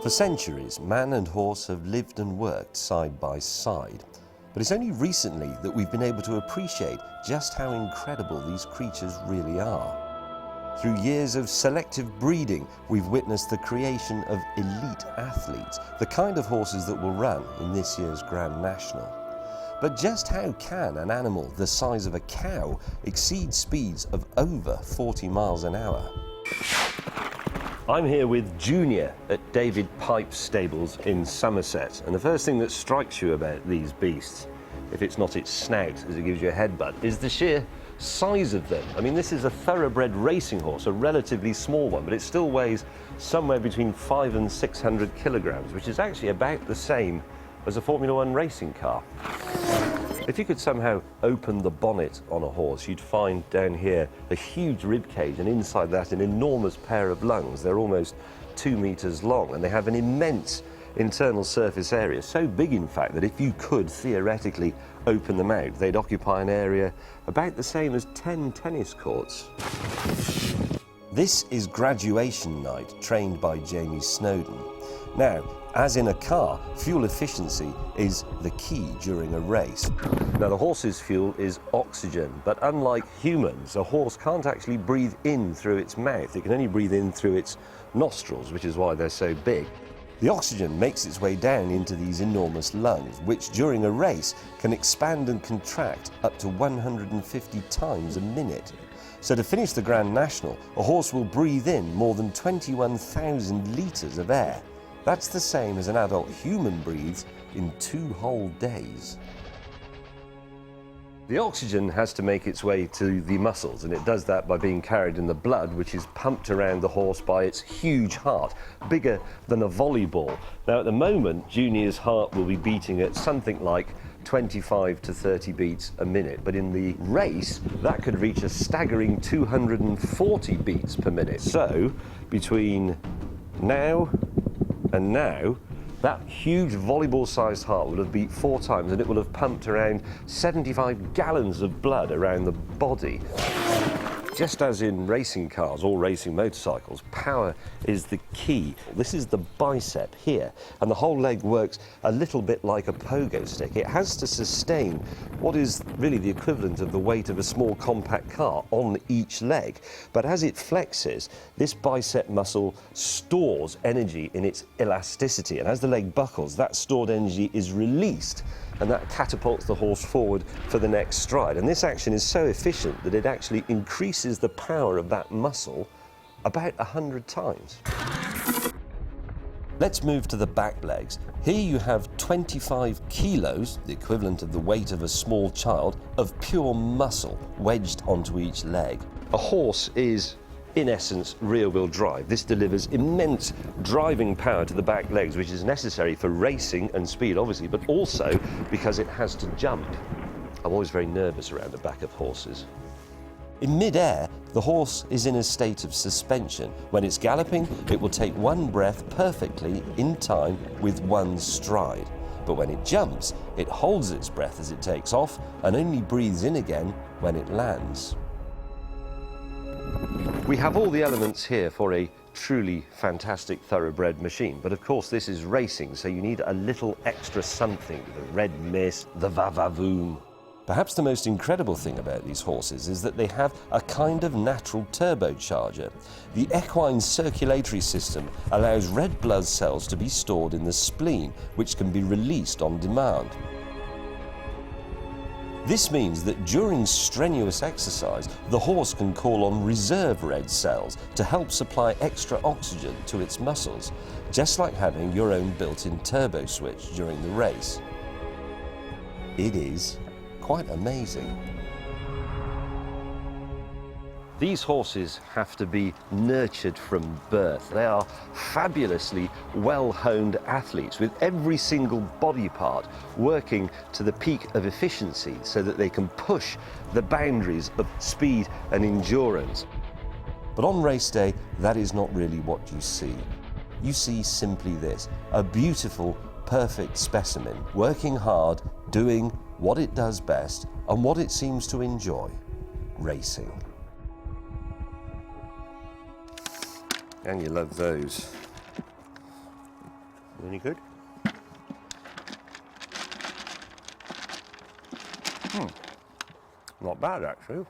For centuries, man and horse have lived and worked side by side. But it's only recently that we've been able to appreciate just how incredible these creatures really are. Through years of selective breeding, we've witnessed the creation of elite athletes, the kind of horses that will run in this year's Grand National. But just how can an animal the size of a cow exceed speeds of over 40 miles an hour? I'm here with Junior at David Pipe's stables in Somerset, and the first thing that strikes you about these beasts, if it's not its snout as it gives you a headbutt, is the sheer size of them. I mean, this is a thoroughbred racing horse, a relatively small one, but it still weighs somewhere between 500 and 600 kilograms, which is actually about the same as a Formula One racing car. If you could somehow open the bonnet on a horse, you'd find down here a huge rib cage, and inside that an enormous pair of lungs. They're almost 2 meters long, and they have an immense internal surface area, so big in fact that if you could theoretically open them out, they'd occupy an area about the same as 10 tennis courts. This is Graduation Night, trained by Jamie Snowden. Now, as in a car, fuel efficiency is the key during a race. Now, the horse's fuel is oxygen, but unlike humans, a horse can't actually breathe in through its mouth. It can only breathe in through its nostrils, which is why they're so big. The oxygen makes its way down into these enormous lungs, which during a race can expand and contract up to 150 times a minute. So to finish the Grand National, a horse will breathe in more than 21,000 litres of air. That's the same as an adult human breathes in 2 whole days. The oxygen has to make its way to the muscles, and it does that by being carried in the blood, which is pumped around the horse by its huge heart, bigger than a volleyball. Now, at the moment, Junior's heart will be beating at something like 25 to 30 beats a minute, but in the race, that could reach a staggering 240 beats per minute. So, between now and now, that huge volleyball-sized heart will have beat 4 times, and it will have pumped around 75 gallons of blood around the body. Just as in racing cars or racing motorcycles, power is the key. This is the bicep here, and the whole leg works a little bit like a pogo stick. It has to sustain what is really the equivalent of the weight of a small compact car on each leg. But as it flexes, this bicep muscle stores energy in its elasticity, and as the leg buckles, that stored energy is released, and that catapults the horse forward for the next stride. And this action is so efficient that it actually increases the power of that muscle about 100 times. Let's move to the back legs. Here you have 25 kilos, the equivalent of the weight of a small child, of pure muscle wedged onto each leg. A horse is, in essence, rear-wheel drive. This delivers immense driving power to the back legs, which is necessary for racing and speed, obviously, but also because it has to jump. I'm always very nervous around the back of horses. In mid-air, the horse is in a state of suspension. When it's galloping, it will take one breath perfectly in time with one stride. But when it jumps, it holds its breath as it takes off and only breathes in again when it lands. We have all the elements here for a truly fantastic thoroughbred machine, but of course this is racing, so you need a little extra something, the red mist, the va-va-voom. Perhaps the most incredible thing about these horses is that they have a kind of natural turbocharger. The equine circulatory system allows red blood cells to be stored in the spleen, which can be released on demand. This means that during strenuous exercise, the horse can call on reserve red cells to help supply extra oxygen to its muscles, just like having your own built-in turbo switch during the race. It is quite amazing. These horses have to be nurtured from birth. They are fabulously well-honed athletes with every single body part working to the peak of efficiency so that they can push the boundaries of speed and endurance. But on race day, that is not really what you see. You see simply this, a beautiful, perfect specimen, working hard, doing what it does best and what it seems to enjoy, racing. And you love those. Any good? Not bad, actually.